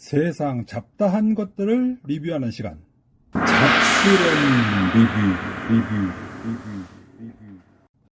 세상 잡다한 것들을 리뷰하는 시간. 잡스러운 리뷰.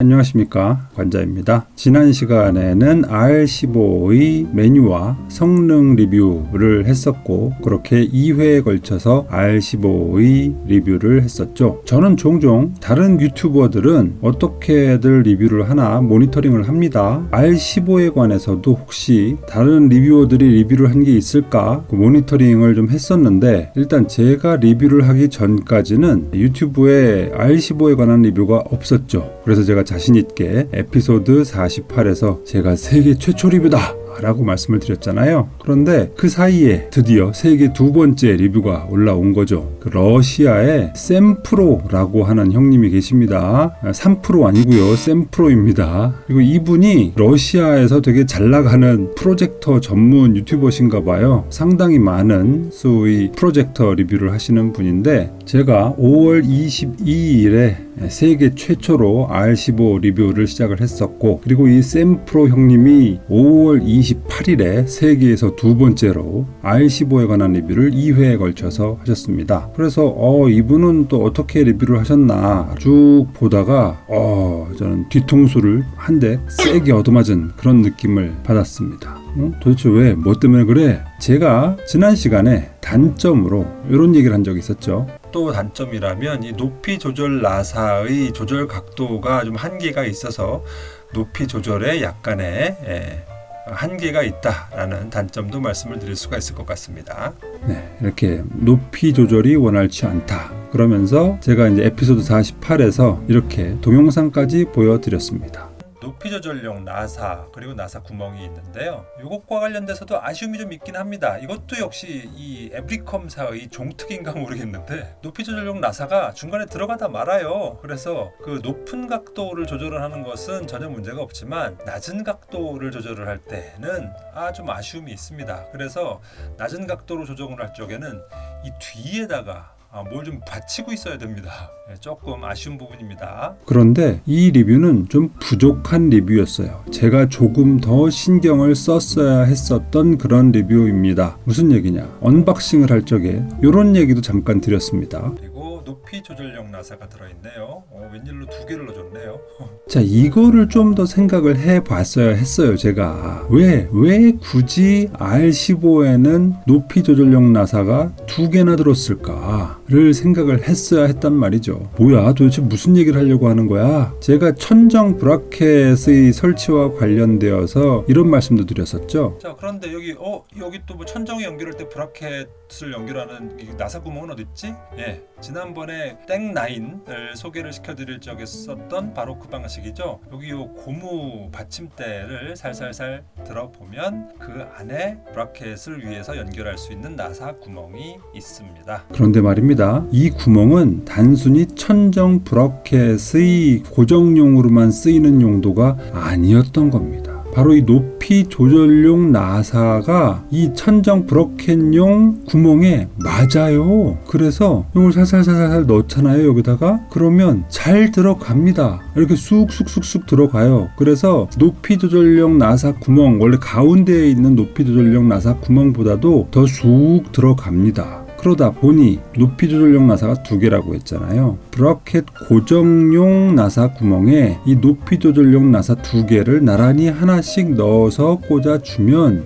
안녕하십니까, 관자입니다. 지난 시간에는 R15의 메뉴와 성능 리뷰를 했었고, 그렇게 2회에 걸쳐서 R15의 리뷰를 했었죠. 저는 종종 다른 유튜버들은 어떻게들 리뷰를 하나 모니터링을 합니다. R15에 관해서도 혹시 다른 리뷰어들이 리뷰를 한 게 있을까 모니터링을 좀 했었는데, 일단 제가 리뷰를 하기 전까지는 유튜브에 R15에 관한 리뷰가 없었죠. 그래서 제가 자신있게 에피소드 48에서 제가 세계 최초 리뷰다 라고 말씀을 드렸잖아요. 그런데 그 사이에 드디어 세계 두 번째 리뷰가 올라온 거죠. 그 러시아의 샘프로라고 하는 형님이 계십니다. 3프로 아니고요, 샘프로입니다. 그리고 이분이 러시아에서 되게 잘 나가는 프로젝터 전문 유튜버신가 봐요. 상당히 많은 수의 프로젝터 리뷰를 하시는 분인데, 제가 5월 22일에 세계 최초로 R15 리뷰를 시작을 했었고, 그리고 이 샘프로 형님이 5월 28일에 세계에서 두 번째로 R15에 관한 리뷰를 2회에 걸쳐서 하셨습니다. 그래서 이분은 또 어떻게 리뷰를 하셨나 쭉 보다가 저는 뒤통수를 한 대 세게 얻어맞은 그런 느낌을 받았습니다. 도대체 왜? 뭐 때문에 그래? 제가 지난 시간에 단점으로 이런 얘기를 한 적이 있었죠. 또 단점이라면 이 높이 조절 나사의 조절 각도가 좀 한계가 있어서 높이 조절에 약간의 한계가 있다라는 단점도 말씀을 드릴 수가 있을 것 같습니다. 네, 이렇게 높이 조절이 원활치 않다. 그러면서 제가 이제 에피소드 48에서 이렇게 동영상까지 보여드렸습니다. 높이 조절용 나사, 그리고 나사 구멍이 있는데요. 이것과 관련돼서도 아쉬움이 좀 있긴 합니다. 이것도 역시 이 에브리컴사의 종특인가 모르겠는데, 높이 조절용 나사가 중간에 들어가다 말아요. 그래서 그 높은 각도를 조절을 하는 것은 전혀 문제가 없지만, 낮은 각도를 조절을 할 때는 좀 아쉬움이 있습니다. 그래서 낮은 각도로 조정을 할 적에는 이 뒤에다가 뭘 좀 받치고 있어야 됩니다. 조금 아쉬운 부분입니다. 그런데 이 리뷰는 좀 부족한 리뷰였어요. 제가 조금 더 신경을 썼어야 했었던 그런 리뷰입니다. 무슨 얘기냐? 언박싱을 할 적에 이런 얘기도 잠깐 드렸습니다. 그리고 높이 조절용 나사가 들어있네요. 웬일로 두 개를 넣어줬네요. 자, 이거를 좀 더 생각을 해봤어야 했어요. 제가 왜 굳이 R15에는 높이 조절용 나사가 두 개나 들었을까를 생각을 했어야 했단 말이죠. 뭐야, 도대체 무슨 얘기를 하려고 하는 거야? 제가 천정 브라켓의 설치와 관련되어서 이런 말씀도 드렸었죠. 자, 그런데 여기 또 뭐 천정에 연결할 때 브라켓을 연결하는 이 나사 구멍은 어디 있지? 예, 지난번에 땡9을 소개를 시켜드릴 적에 썼던 바로 그 방식이죠. 여기 요 고무 받침대를 살살살 들어보면 그 안에 브라켓을 위해서 연결할 수 있는 나사 구멍이 있습니다. 그런데 말입니다, 이 구멍은 단순히 천정 브라켓의 고정용으로만 쓰이는 용도가 아니었던 겁니다. 바로 이 높이 조절용 나사가 이 천정 브라켓용 구멍에 맞아요. 그래서 이걸 살살살살 넣잖아요, 여기다가. 그러면 잘 들어갑니다. 이렇게 쑥쑥쑥쑥 들어가요. 그래서 높이 조절용 나사 구멍, 원래 가운데에 있는 높이 조절용 나사 구멍보다도 더 쑥 들어갑니다. 그러다 보니 높이 조절용 나사가 두 개라고 했잖아요. 브라켓 고정용 나사 구멍에 이 높이 조절용 나사 두 개를 나란히 하나씩 넣어서 꽂아주면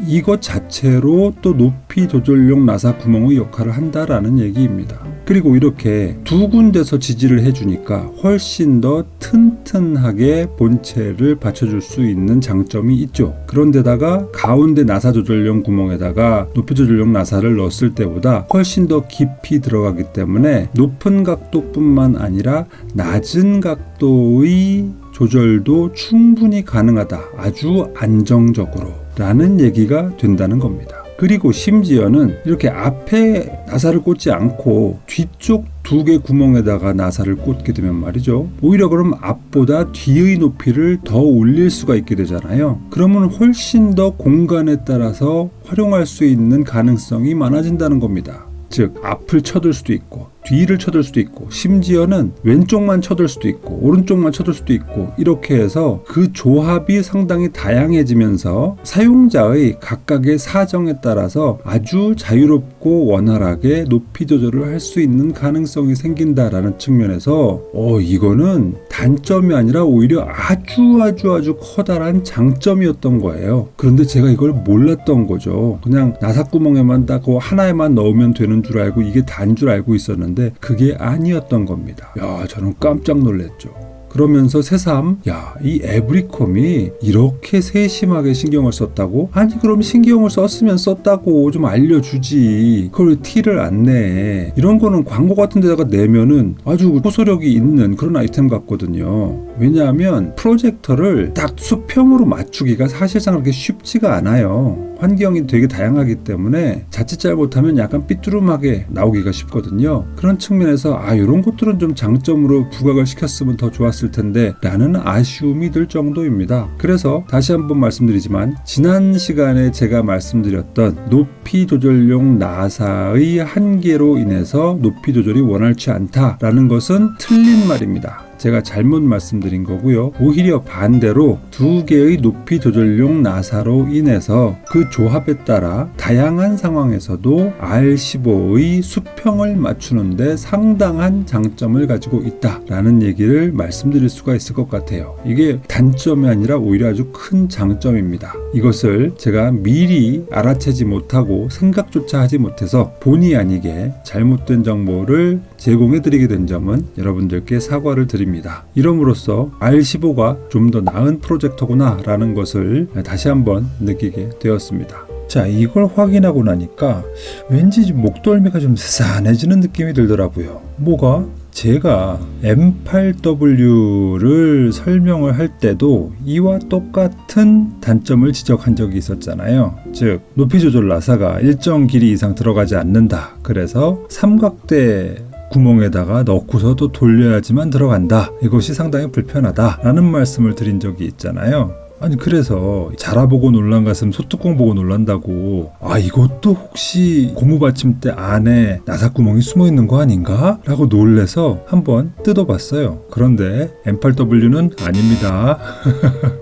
이것 자체로 또 높이 조절용 나사 구멍의 역할을 한다라는 얘기입니다. 그리고 이렇게 두 군데서 지지를 해주니까 훨씬 더 튼튼하게 본체를 받쳐줄 수 있는 장점이 있죠. 그런데다가 가운데 나사 조절용 구멍에다가 높이 조절용 나사를 넣었을 때보다 훨씬 더 깊이 들어가기 때문에 높은 각도뿐만 아니라 낮은 각도의 조절도 충분히 가능하다. 아주 안정적으로 라는 얘기가 된다는 겁니다. 그리고 심지어는 이렇게 앞에 나사를 꽂지 않고 뒤쪽 두 개 구멍에다가 나사를 꽂게 되면 말이죠, 오히려 그럼 앞보다 뒤의 높이를 더 올릴 수가 있게 되잖아요. 그러면 훨씬 더 공간에 따라서 활용할 수 있는 가능성이 많아진다는 겁니다. 즉 앞을 쳐둘 수도 있고 뒤를 쳐들 수도 있고 심지어는 왼쪽만 쳐들 수도 있고 오른쪽만 쳐들 수도 있고 이렇게 해서 그 조합이 상당히 다양해지면서 사용자의 각각의 사정에 따라서 아주 자유롭고 원활하게 높이 조절을 할 수 있는 가능성이 생긴다라는 측면에서 이거는 단점이 아니라 오히려 아주 커다란 장점이었던 거예요. 그런데 제가 이걸 몰랐던 거죠. 그냥 나사구멍에만 딱 하나에만 넣으면 되는 줄 알고 이게 다인 줄 알고 있었는데 그게 아니었던 겁니다. 야, 저는 깜짝 놀랐죠. 그러면서 새삼 이 에브리콤이 이렇게 세심하게 신경을 썼다고? 아니 그럼 신경을 썼으면 썼다고 좀 알려주지. 그걸 왜 티를 안 내? 이런 거는 광고 같은 데다가 내면은 아주 호소력이 있는 그런 아이템 같거든요. 왜냐하면 프로젝터를 딱 수평으로 맞추기가 사실상 그렇게 쉽지가 않아요. 환경이 되게 다양하기 때문에 자칫 잘못하면 약간 삐뚤음하게 나오기가 쉽거든요. 그런 측면에서 이런 것들은 좀 장점으로 부각을 시켰으면 더 좋았을 텐데 라는 아쉬움이 들 정도입니다. 그래서 다시 한번 말씀드리지만 지난 시간에 제가 말씀드렸던 높이 조절용 나사의 한계로 인해서 높이 조절이 원활치 않다라는 것은 틀린 말입니다. 제가 잘못 말씀드린 거고요. 오히려 반대로 두 개의 높이 조절용 나사로 인해서 그 조합에 따라 다양한 상황에서도 R15의 수평을 맞추는데 상당한 장점을 가지고 있다라는 얘기를 말씀드릴 수가 있을 것 같아요. 이게 단점이 아니라 오히려 아주 큰 장점입니다. 이것을 제가 미리 알아채지 못하고 생각조차 하지 못해서 본의 아니게 잘못된 정보를 제공해드리게 된 점은 여러분들께 사과를 드립니다. 이럼으로써 R15가 좀 더 나은 프로젝터구나 라는 것을 다시 한번 느끼게 되었습니다. 자, 이걸 확인하고 나니까 왠지 목덜미가 좀 스산해지는 느낌이 들더라고요. 뭐가? 제가 M8W를 설명을 할 때도 이와 똑같은 단점을 지적한 적이 있었잖아요. 즉, 높이 조절 나사가 일정 길이 이상 들어가지 않는다. 그래서 삼각대 구멍에다가 넣고서도 돌려야지만 들어간다. 이것이 상당히 불편하다 라는 말씀을 드린 적이 있잖아요. 아니 그래서 자라보고 놀란 가슴 소뚜껑 보고 놀란다고 이것도 혹시 고무 받침대 안에 나사구멍이 숨어있는 거 아닌가? 라고 놀래서 한번 뜯어봤어요. 그런데 M8W는 아닙니다.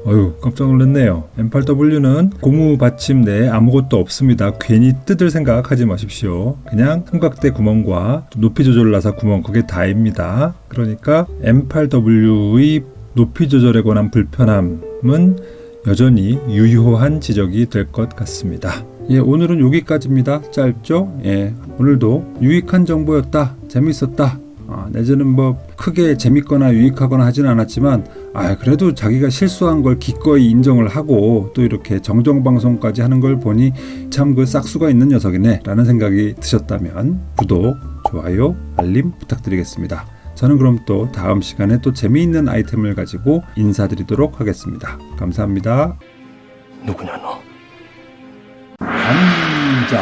어휴 깜짝 놀랐네요. M8W는 고무 받침대에 아무것도 없습니다. 괜히 뜯을 생각하지 마십시오. 그냥 삼각대 구멍과 높이 조절 나사 구멍 그게 다입니다. 그러니까 M8W의 높이 조절에 관한 불편함은 여전히 유효한 지적이 될 것 같습니다. 오늘은 여기까지입니다. 짧죠? 오늘도 유익한 정보였다. 재밌었다. 내지는 뭐 크게 재밌거나 유익하거나 하진 않았지만 그래도 자기가 실수한 걸 기꺼이 인정을 하고 또 이렇게 정정방송까지 하는 걸 보니 참 그 싹수가 있는 녀석이네 라는 생각이 드셨다면 구독, 좋아요, 알림 부탁드리겠습니다. 저는 그럼 또 다음 시간에 또 재미있는 아이템을 가지고 인사드리도록 하겠습니다. 감사합니다. 누구냐 너? 앉아.